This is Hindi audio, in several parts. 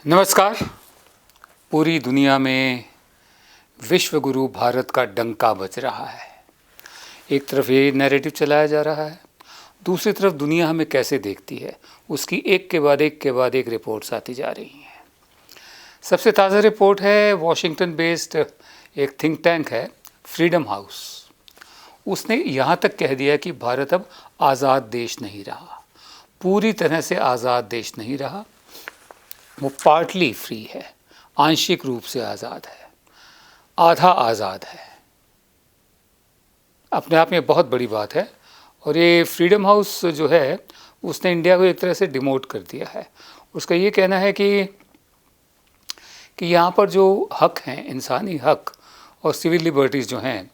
नमस्कार। पूरी दुनिया में विश्व गुरु भारत का डंका बज रहा है। एक तरफ ये नैरेटिव चलाया जा रहा है, दूसरी तरफ दुनिया हमें कैसे देखती है उसकी एक के बाद एक रिपोर्ट्स आती जा रही हैं। सबसे ताज़ा रिपोर्ट है वॉशिंगटन बेस्ड एक थिंक टैंक है फ्रीडम हाउस। उसने यहाँ तक कह दिया कि भारत अब आज़ाद देश नहीं रहा, पूरी तरह से आज़ाद देश नहीं रहा, वो पार्टली फ्री है, आंशिक रूप से आज़ाद है, आधा आज़ाद है। अपने आप में बहुत बड़ी बात है। और ये फ्रीडम हाउस जो है उसने इंडिया को एक तरह से डिमोट कर दिया है। उसका ये कहना है कि यहाँ पर जो हक हैं, इंसानी हक और सिविल लिबर्टीज़ जो हैं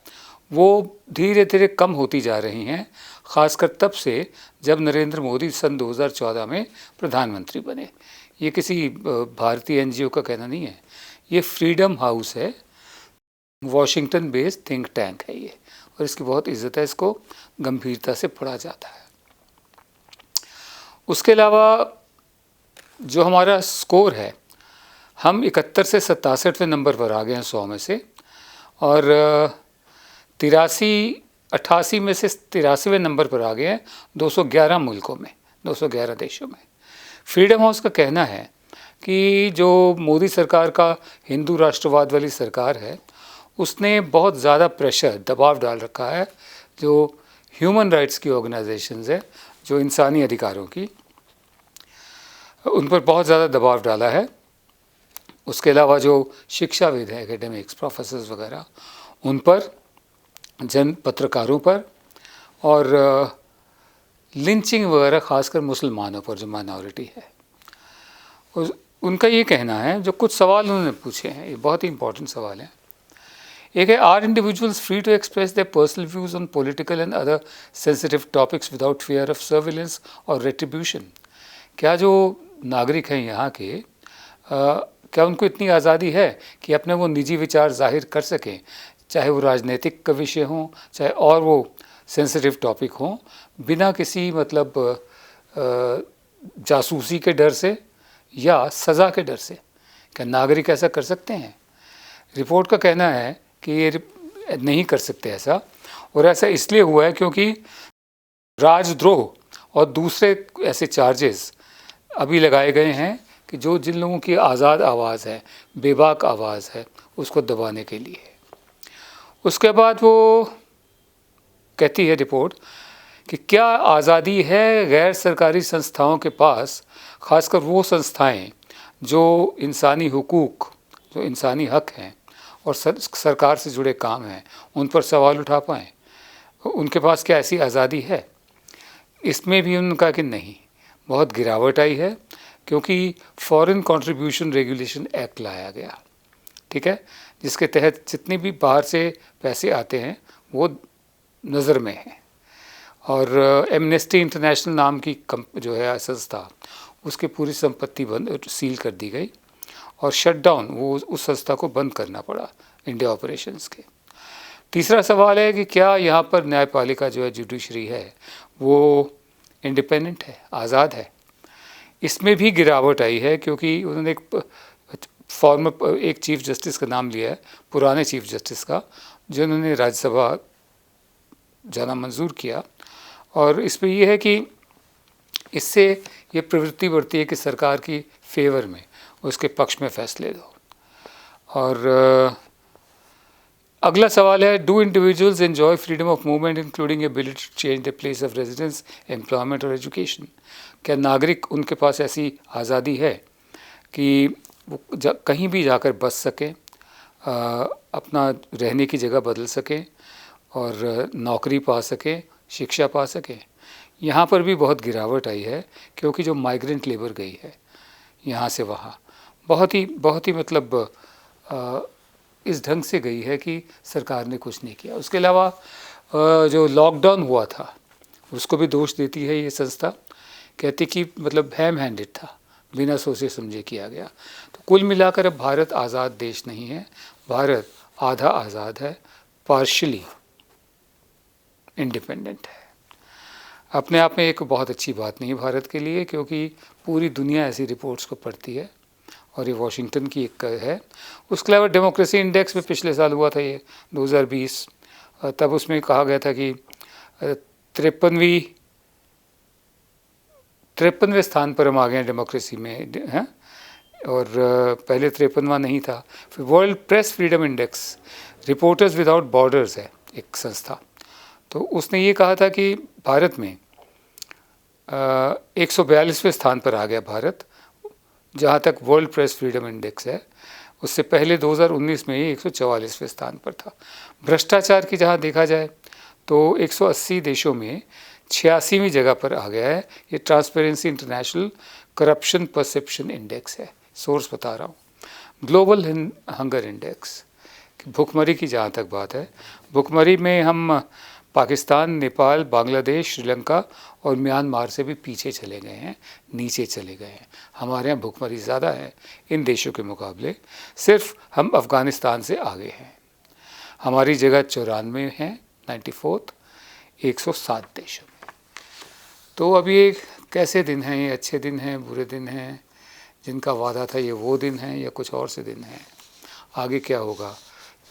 वो धीरे धीरे कम होती जा रही हैं, ख़ासकर तब से जब नरेंद्र मोदी सन 2014 में प्रधानमंत्री बने। ये किसी भारतीय एनजीओ का कहना नहीं है, ये फ्रीडम हाउस है, वॉशिंगटन बेस्ड थिंक टैंक है ये, और इसकी बहुत इज्जत है, इसको गंभीरता से पढ़ा जाता है। उसके अलावा जो हमारा स्कोर है, हम 71 से 67वें नंबर पर आ गए हैं 100 में से, और 88 में से 83वें नंबर पर आ गए हैं 211 मुल्कों में, 211 देशों में। फ्रीडम हाउस का कहना है कि जो मोदी सरकार का हिंदू राष्ट्रवाद वाली सरकार है उसने बहुत ज़्यादा प्रेशर, दबाव डाल रखा है जो ह्यूमन राइट्स की ऑर्गेनाइजेशंस है, जो इंसानी अधिकारों की, उन पर बहुत ज़्यादा दबाव डाला है। उसके अलावा जो शिक्षाविद हैं, एकेडमिक्स, प्रोफेसर्स वगैरह, उन पर, जन पत्रकारों पर, और लिंचिंग वगैरह खासकर मुसलमानों पर जो माइनॉरिटी है। उनका ये कहना है, जो कुछ सवाल उन्होंने पूछे हैं, ये बहुत ही इंपॉर्टेंट सवाल हैं। एक है, are individuals free to express their personal views on political and other sensitive topics without fear of surveillance और रेट्रीब्यूशन। क्या जो नागरिक हैं यहाँ के, क्या उनको इतनी आज़ादी है कि अपने वो निजी विचार जाहिर कर सकें, चाहे वो राजनीतिक का विषय हों, चाहे और वो सेंसिटिव टॉपिक हों, बिना किसी मतलब जासूसी के डर से या सज़ा के डर से? क्या नागरिक ऐसा कर सकते हैं? रिपोर्ट का कहना है कि ये नहीं कर सकते ऐसा, और ऐसा इसलिए हुआ है क्योंकि राजद्रोह और दूसरे ऐसे चार्जेस अभी लगाए गए हैं कि जो जिन लोगों की आज़ाद आवाज़ है, बेबाक आवाज़ है, उसको दबाने के लिए। उसके बाद वो कहती है रिपोर्ट कि क्या आज़ादी है गैर सरकारी संस्थाओं के पास, ख़ासकर वो संस्थाएं जो इंसानी हुकूक, जो इंसानी हक हैं और सरकार से जुड़े काम हैं, उन पर सवाल उठा पाएँ, उनके पास क्या ऐसी आज़ादी है? इसमें भी उन्होंने कहा कि नहीं, बहुत गिरावट आई है, क्योंकि फॉरेन कंट्रीब्यूशन रेगुलेशन एक्ट लाया गया, ठीक है, जिसके तहत जितने भी बाहर से पैसे आते हैं वो नज़र में है। और एमनेस्टी इंटरनेशनल नाम की जो है संस्था, उसकी पूरी संपत्ति बंद, सील कर दी गई, और शटडाउन, वो उस संस्था को बंद करना पड़ा इंडिया ऑपरेशंस के। तीसरा सवाल है कि क्या यहाँ पर न्यायपालिका जो है, जुडिशरी है, वो इंडिपेंडेंट है, आज़ाद है? इसमें भी गिरावट आई है, क्योंकि उन्होंने एक चीफ जस्टिस का नाम लिया है, पुराने चीफ जस्टिस का, जिन्होंने राज्यसभा जाना मंजूर किया, और इस पर यह है कि इससे ये प्रवृत्ति बढ़ती है कि सरकार की फेवर में, उसके पक्ष में फैसले दो। और अगला सवाल है, do individuals enjoy freedom of movement including ability to change the place of residence, employment और एजुकेशन? क्या नागरिक, उनके पास ऐसी आज़ादी है कि वो कहीं भी जाकर बस सकें, अपना रहने की जगह बदल सकें और नौकरी पा सकें, शिक्षा पा सकें? यहाँ पर भी बहुत गिरावट आई है, क्योंकि जो माइग्रेंट लेबर गई है यहाँ से वहाँ, बहुत ही मतलब इस ढंग से गई है कि सरकार ने कुछ नहीं किया। उसके अलावा जो लॉकडाउन हुआ था उसको भी दोष देती है ये संस्था, कहती कि मतलब हैम हैंडेड था, बिना सोचे समझे किया गया। तो कुल मिलाकर अब भारत आज़ाद देश नहीं है, भारत आधा आज़ाद है, पार्शली इंडिपेंडेंट है। अपने आप में एक बहुत अच्छी बात नहीं है भारत के लिए, क्योंकि पूरी दुनिया ऐसी रिपोर्ट्स को पढ़ती है और ये वॉशिंगटन की एक है। उसके अलावा डेमोक्रेसी इंडेक्स में पिछले साल हुआ था ये 2020, तब उसमें कहा गया था कि 53वें स्थान पर हम आ गए हैं डेमोक्रेसी में हैं, और पहले 53वां नहीं था। फिर world press freedom index, reporters without borders है एक संस्था, तो उसने ये कहा था कि भारत में 142वें स्थान पर आ गया भारत, जहाँ तक वर्ल्ड प्रेस फ्रीडम इंडेक्स है। उससे पहले 2019 में ही 144वें स्थान पर था। भ्रष्टाचार की जहाँ देखा जाए तो 180 देशों में 86वीं जगह पर आ गया है। ये transparency international corruption perception index है, सोर्स बता रहा हूँ। ग्लोबल हंगर इंडेक्स, भुखमरी की जहाँ तक बात है, भुखमरी में हम पाकिस्तान, नेपाल, बांग्लादेश, श्रीलंका और म्यांमार से भी पीछे चले गए हैं, नीचे चले गए हैं। हमारे यहाँ भुखमरी ज़्यादा है इन देशों के मुकाबले, सिर्फ हम अफ़गानिस्तान से आगे हैं। हमारी जगह 94 है, 94th 107 देशों में। तो अब ये कैसे दिन हैं? ये अच्छे दिन हैं, बुरे दिन हैं? जिनका वादा था ये वो दिन हैं या कुछ और से दिन हैं? आगे क्या होगा,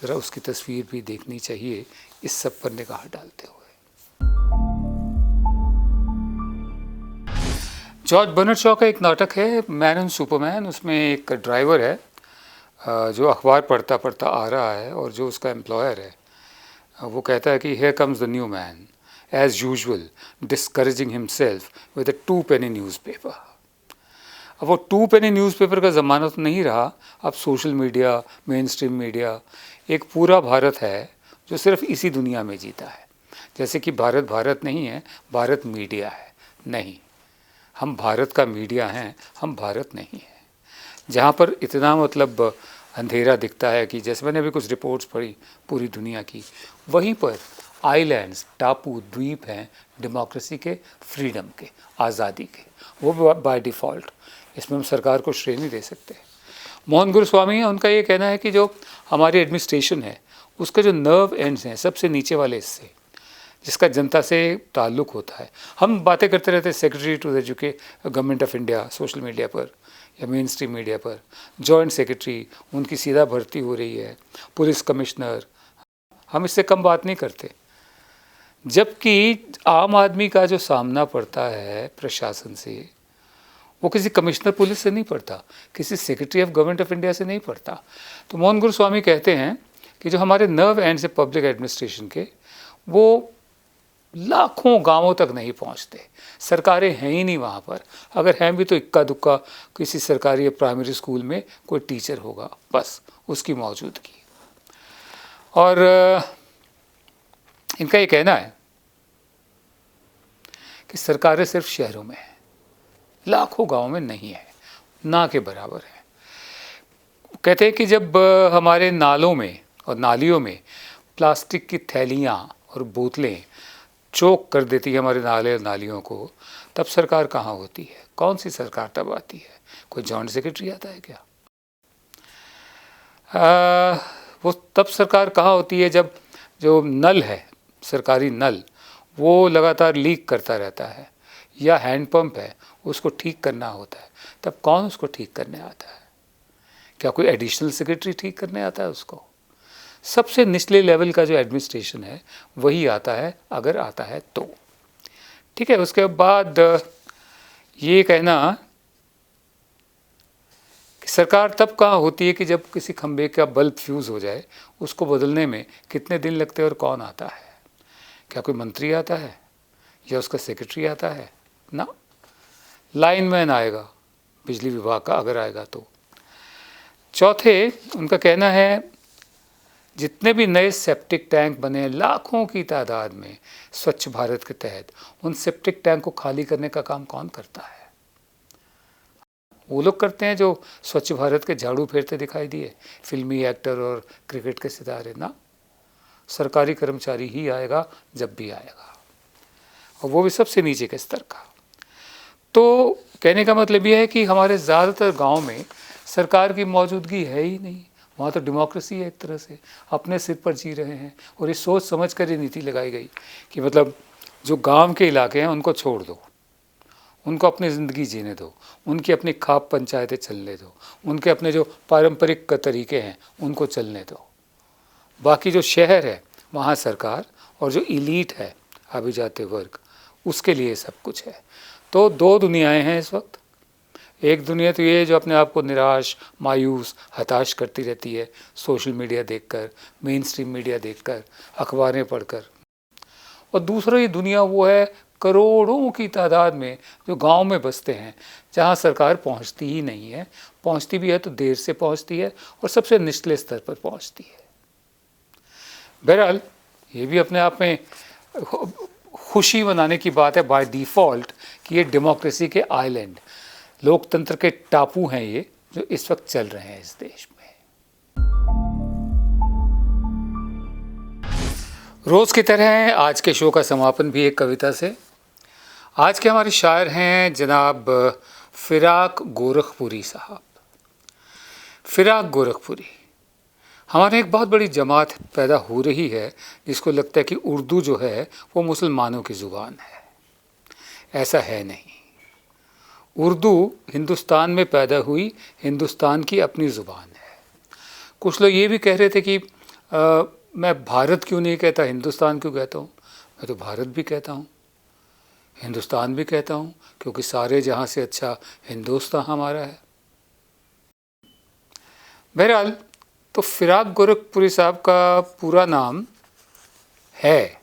ज़रा उसकी तस्वीर भी देखनी चाहिए इस सब पर निगाह डालते हुए। जॉर्ज बर्नार्ड शॉ का एक नाटक है मैन एंड सुपरमैन। उसमें एक ड्राइवर है जो अखबार पढ़ता पढ़ता आ रहा है, और जो उसका एम्प्लॉयर है वो कहता है कि here comes the new man as usual discouraging himself with a 2 penny newspaper. अब वो 2 penny न्यूज़पेपर का ज़माना तो नहीं रहा, अब social media, main stream media, एक पूरा भारत है जो सिर्फ इसी दुनिया में जीता है। जैसे कि भारत भारत नहीं है, भारत मीडिया है। नहीं, हम भारत का मीडिया हैं, हम भारत नहीं हैं। जहाँ पर इतना मतलब अंधेरा दिखता है कि जैसे मैंने अभी कुछ रिपोर्ट्स पढ़ी पूरी दुनिया की, वहीं पर आइलैंड्स, टापू, द्वीप हैं डेमोक्रेसी के, फ्रीडम के, आज़ादी के, वो बाय डिफ़ॉल्ट। इसमें हम सरकार को श्रेय नहीं दे सकते। मोहन गुरुस्वामी, उनका ये कहना है कि जो हमारी एडमिनिस्ट्रेशन है उसके जो नर्व एंड्स हैं सबसे नीचे वाले हिस्से, जिसका जनता से ताल्लुक़ होता है। हम बातें करते रहते हैं secretary to the government of India social media पर या मेन स्ट्रीम मीडिया पर, जॉइंट सेक्रेटरी, उनकी सीधा भर्ती हो रही है, पुलिस कमिश्नर, हम इससे कम बात नहीं करते। जबकि आम आदमी का जो सामना पड़ता है प्रशासन से, वो किसी कमिश्नर पुलिस से नहीं पड़ता, किसी secretary of government of India से नहीं पड़ता। तो मोहन गुरुस्वामी कहते हैं कि जो हमारे नर्व एंड से पब्लिक एडमिनिस्ट्रेशन के, वो लाखों गांवों तक नहीं पहुंचते। सरकारें हैं ही नहीं वहाँ पर, अगर हैं भी तो इक्का दुक्का किसी सरकारी या प्राइमरी स्कूल में कोई टीचर होगा, बस उसकी मौजूदगी। और इनका ये कहना है कि सरकारें सिर्फ शहरों में हैं, लाखों गाँव में नहीं है, ना के बराबर है। कहते हैं कि जब हमारे नालों में और नालियों में प्लास्टिक की थैलियाँ और बोतलें चोक कर देती है हमारे नाले और नालियों को, तब सरकार कहाँ होती है? कौन सी सरकार तब आती है? कोई जॉइंट सेक्रेटरी आता है क्या? वो तब सरकार कहाँ होती है जब जो नल है, सरकारी नल, वो लगातार लीक करता रहता है, या हैंडपम्प है उसको ठीक करना होता है, तब कौन उसको ठीक करने आता है? क्या कोई एडिशनल सेक्रेटरी ठीक करने आता है उसको? सबसे निचले लेवल का जो एडमिनिस्ट्रेशन है वही आता है, अगर आता है तो। ठीक है, उसके बाद ये कहना कि सरकार तब कहाँ होती है कि जब किसी खंभे का बल्ब फ्यूज़ हो जाए, उसको बदलने में कितने दिन लगते हैं और कौन आता है? क्या कोई मंत्री आता है या उसका सेक्रेटरी आता है? ना, लाइनमैन आएगा बिजली विभाग का, अगर आएगा तो। चौथे, उनका कहना है जितने भी नए सेप्टिक टैंक बने लाखों की तादाद में स्वच्छ भारत के तहत, उन सेप्टिक टैंक को खाली करने का काम कौन करता है? वो लोग करते हैं जो स्वच्छ भारत के झाड़ू फेरते दिखाई दिए, फिल्मी एक्टर और क्रिकेट के सितारे। ना, सरकारी कर्मचारी ही आएगा जब भी आएगा, और वो भी सबसे नीचे के स्तर का। तो कहने का मतलब ये है कि हमारे ज़्यादातर गांव में सरकार की मौजूदगी है ही नहीं। वहाँ तो डेमोक्रेसी है, एक तरह से अपने सिर पर जी रहे हैं। और ये सोच समझ कर ये नीति लगाई गई कि मतलब जो गांव के इलाके हैं उनको छोड़ दो, उनको अपनी ज़िंदगी जीने दो, उनकी अपनी खाप पंचायतें चलने दो, उनके अपने जो पारंपरिक तरीके हैं उनको चलने दो। बाकी जो शहर है वहाँ सरकार, और जो इलीट है अभिजात्य वर्ग, उसके लिए सब कुछ है। तो दो दुनियाएं हैं इस वक्त। एक दुनिया तो ये है जो अपने आप को निराश, मायूस, हताश करती रहती है सोशल मीडिया देखकर, मेन स्ट्रीम मीडिया देखकर, अखबारें पढ़कर। और दूसरा ये दुनिया वो है करोड़ों की तादाद में जो गांव में बसते हैं, जहां सरकार पहुंचती ही नहीं है, पहुंचती भी है तो देर से पहुंचती है और सबसे निचले स्तर पर पहुंचती है। बहरहाल ये भी अपने आप में खुशी मनाने की बात है बाय डिफ़ॉल्ट कि ये डेमोक्रेसी के आइलैंड, लोकतंत्र के टापू हैं ये, जो इस वक्त चल रहे हैं इस देश में। रोज़ की तरह आज के शो का समापन भी एक कविता से। आज के हमारे शायर हैं जनाब फिराक गोरखपुरी साहब। फिराक गोरखपुरी, हमारे एक बहुत बड़ी जमात पैदा हो रही है जिसको लगता है कि उर्दू जो है वो मुसलमानों की ज़ुबान है। ऐसा है नहीं। उर्दू हिंदुस्तान में पैदा हुई, हिंदुस्तान की अपनी ज़ुबान है। कुछ लोग ये भी कह रहे थे कि मैं भारत क्यों नहीं कहता, हिंदुस्तान क्यों कहता हूँ। मैं तो भारत भी कहता हूँ, हिंदुस्तान भी कहता हूँ, क्योंकि सारे जहाँ से अच्छा हिंदुस्तान हमारा है। बहरहाल तो फिराक गोरखपुरी साहब का पूरा नाम है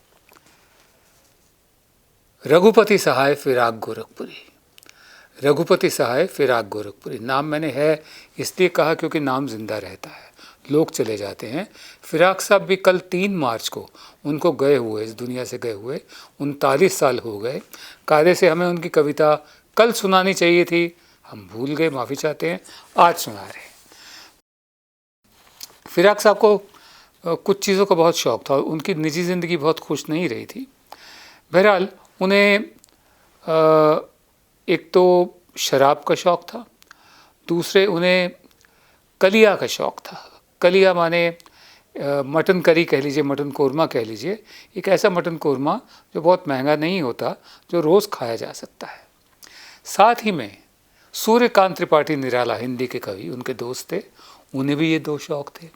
रघुपति सहाय फिराक गोरखपुरी। रघुपति सहाय फिराक गोरखपुरी नाम मैंने है इसलिए कहा क्योंकि नाम जिंदा रहता है, लोग चले जाते हैं। फिराक साहब भी कल 3 मार्च को उनको गए हुए, इस दुनिया से गए हुए 39 साल हो गए। कायदे से हमें उनकी कविता कल सुनानी चाहिए थी, हम भूल गए, माफ़ी चाहते हैं, आज सुना रहे हैं। फिराक साहब को कुछ चीज़ों का बहुत शौक़ था, उनकी निजी ज़िंदगी बहुत खुश नहीं रही थी। बहरहाल उन्हें एक तो शराब का शौक़ था, दूसरे उन्हें कलिया का शौक़ था। कलिया माने मटन करी कह लीजिए, मटन कोरमा कह लीजिए, एक ऐसा मटन कोरमा जो बहुत महंगा नहीं होता, जो रोज़ खाया जा सकता है। साथ ही में सूर्यकांत त्रिपाठी निराला, हिंदी के कवि, उनके दोस्त थे, उन्हें भी ये 2 शौक़ थे।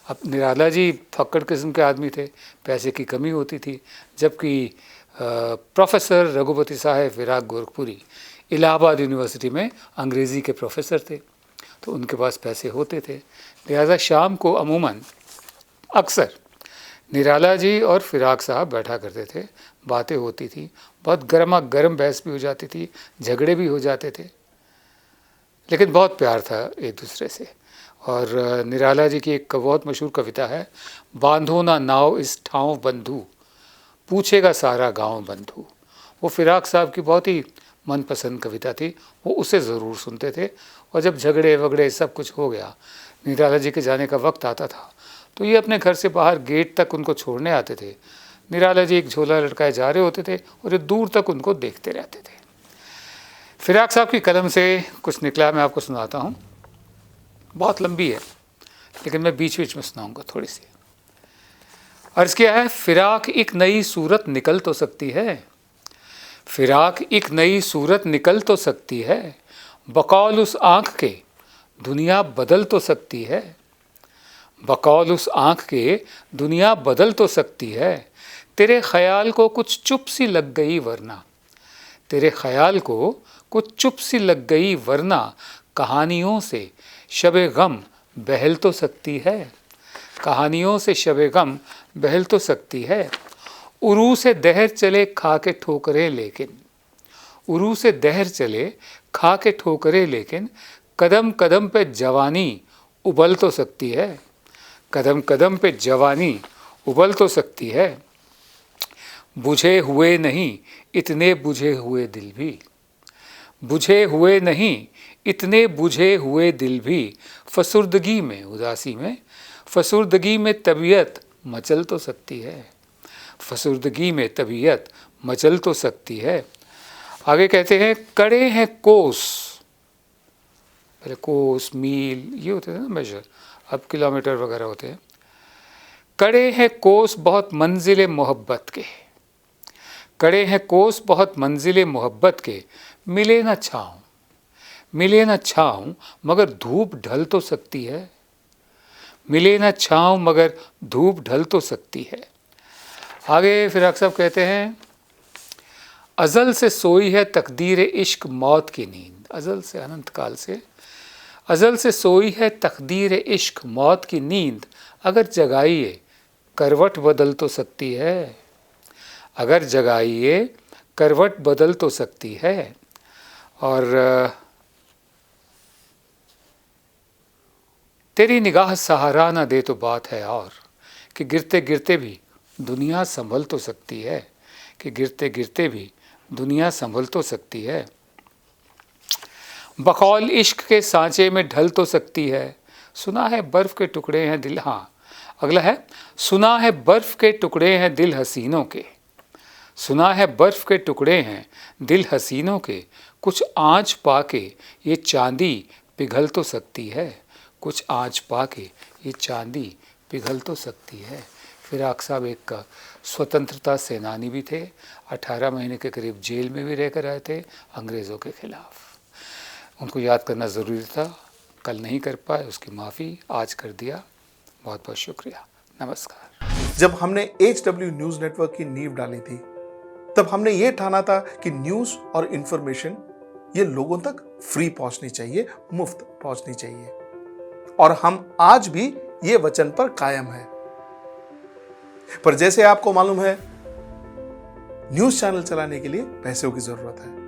अब निराला जी फक्कड़ किस्म के आदमी थे, पैसे की कमी होती थी, जबकि प्रोफेसर रघुपति साहब फिराक गोरखपुरी इलाहाबाद यूनिवर्सिटी में अंग्रेज़ी के प्रोफेसर थे, तो उनके पास पैसे होते थे। लिहाजा शाम को अमूमन अक्सर निराला जी और फिराक साहब बैठा करते थे, बातें होती थी, बहुत गर्मा गर्म बहस भी हो जाती थी, झगड़े भी हो जाते थे, लेकिन बहुत प्यार था एक दूसरे से। और निराला जी की एक बहुत मशहूर कविता है, बांधो ना नाव इस ठाव बंधु, पूछेगा सारा गांव बंधु। वो फिराक साहब की बहुत ही मनपसंद कविता थी, वो उसे ज़रूर सुनते थे। और जब झगड़े वगड़े सब कुछ हो गया, निराला जी के जाने का वक्त आता था, तो ये अपने घर से बाहर गेट तक उनको छोड़ने आते थे। निराला जी एक झोला लटकाए जा रहे होते थे और ये दूर तक उनको देखते रहते थे। फिराक साहब की कलम से कुछ निकला, मैं आपको सुनाता हूँ। बहुत लंबी है लेकिन मैं बीच बीच में सुनाऊंगा थोड़ी सी। अर्ज़ किया है, फिराक एक नई सूरत निकल तो सकती है, फिराक एक नई सूरत निकल तो सकती है, बकौल उस आँख के दुनिया बदल तो सकती है, बकौल उस आँख के दुनिया बदल तो सकती है। तेरे ख्याल को कुछ चुप सी लग गई वरना, तेरे ख्याल को कुछ चुप सी लग गई वरना, कहानियों से शबे गम बहल तो सकती है, कहानियों से शबे गम बहल तो सकती है। उरू से दहर चले खा के ठोकरे लेकिन, उरू से दहर चले खा के ठोकरे लेकिन, कदम कदम पे जवानी उबल तो सकती है, कदम कदम पे जवानी उबल तो सकती है। बुझे हुए नहीं इतने बुझे हुए दिल भी, बुझे हुए नहीं इतने बुझे हुए दिल भी, फसुर्दगी में उदासी में, फसुर्दगी में तबीयत मचल तो सकती है, फसुर्दगी में तबीयत मचल तो सकती है। आगे कहते हैं, कड़े हैं कोस, पहले कोस मील ये होते थे ना मेजर, अब किलोमीटर वगैरह होते हैं। कड़े हैं कोस बहुत मंजिल मोहब्बत के, कड़े हैं कोस बहुत मंजिले मोहब्बत के, मिले न छाँव, मिले न छाँव मगर धूप ढल तो सकती है, मिले न छाँव मगर धूप ढल तो सकती है। आगे फिराक साहब कहते हैं, अज़ल से सोई है तकदीर इश्क मौत की नींद, अज़ल से अनंत काल से, अज़ल से सोई है तकदीर इश्क मौत की नींद, अगर जगाइए करवट बदल तो सकती है, अगर जगाइए करवट बदल तो सकती है। और तेरी निगाह सहारा ना दे तो बात है और, कि गिरते गिरते भी दुनिया संभल तो सकती है, कि गिरते गिरते भी दुनिया संभल तो सकती है। बकौल इश्क के सांचे में ढल तो सकती है, सुना है बर्फ़ के टुकड़े हैं दिल, हाँ अगला है, सुना है बर्फ़ के टुकड़े हैं दिल हसीनों के, सुना है बर्फ़ के टुकड़े हैं दिल हसीनों के, कुछ आँच पाके ये चांदी पिघल तो सकती है, कुछ आँच पाके ये चांदी पिघल तो सकती है। फिराक साहब एक स्वतंत्रता सेनानी भी थे, 18 महीने के करीब जेल में भी रहकर आए थे अंग्रेज़ों के ख़िलाफ़। उनको याद करना ज़रूरी था, कल नहीं कर पाए, उसकी माफ़ी आज कर दिया। बहुत बहुत शुक्रिया, नमस्कार। जब हमने HW न्यूज़ नेटवर्क की नींव डाली थी, तब हमने ये ठाना था कि न्यूज़ और इन्फॉर्मेशन ये लोगों तक फ्री पहुंचनी चाहिए, मुफ्त पहुंचनी चाहिए, और हम आज भी ये वचन पर कायम हैं। पर जैसे आपको मालूम है, न्यूज़ चैनल चलाने के लिए पैसों की जरूरत है,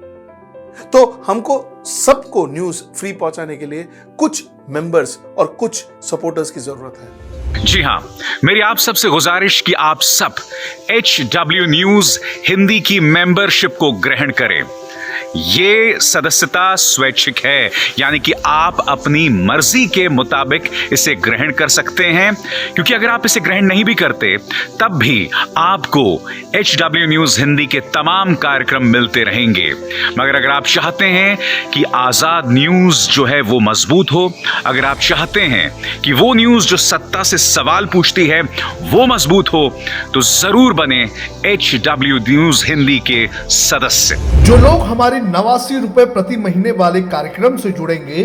तो हमको सबको न्यूज़ फ्री पहुंचाने के लिए कुछ मेंबर्स और कुछ सपोर्टर्स की जरूरत है। जी हां, मेरी आप सबसे गुजारिश कि आप सब HW न्यूज़ हिंदी की मेंबरशिप को ग्रहण करें। ये सदस्यता स्वैच्छिक है, यानी कि आप अपनी मर्जी के मुताबिक इसे ग्रहण कर सकते हैं, क्योंकि अगर आप इसे ग्रहण नहीं भी करते तब भी आपको HW न्यूज़ हिंदी के तमाम कार्यक्रम मिलते रहेंगे। मगर अगर आप चाहते हैं कि आज़ाद न्यूज़ जो है वो मजबूत हो, अगर आप चाहते हैं कि वो न्यूज़ जो सत्ता से सवाल पूछती है वो मजबूत हो, तो जरूर बने HW न्यूज़ हिंदी के सदस्य। जो लोग हमारे 89 रुपए प्रति महीने वाले कार्यक्रम से जुड़ेंगे,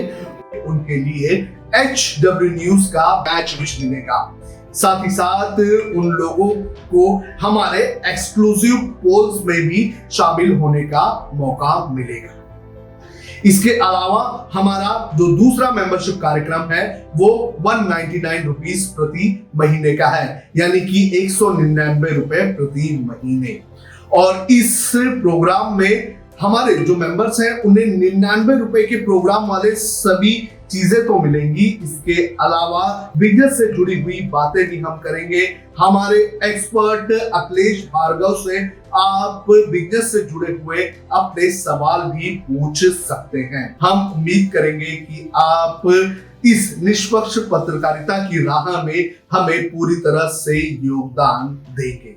उनके लिए HW न्यूज़ का बैच विश मिलेगा। साथ ही साथ उन लोगों को हमारे एक्सक्लूसिव पोल्स में भी शामिल होने का मौका मिलेगा। इसके अलावा हमारा जो दूसरा मेंबरशिप कार्यक्रम है वो 199 रुपीस प्रति महीने का है, यानी कि 199 रुपए प्रति महीने। और इस प्रोग्राम में हमारे जो मेंबर्स हैं उन्हें 99 रुपए के प्रोग्राम वाले सभी चीजें तो मिलेंगी। इसके अलावा बिजनेस से जुड़ी हुई बातें भी हम करेंगे। हमारे एक्सपर्ट अखिलेश भार्गव से आप बिजनेस से जुड़े हुए अपने सवाल भी पूछ सकते हैं। हम उम्मीद करेंगे कि आप इस निष्पक्ष पत्रकारिता की राह में हमें पूरी तरह से योगदान देंगे।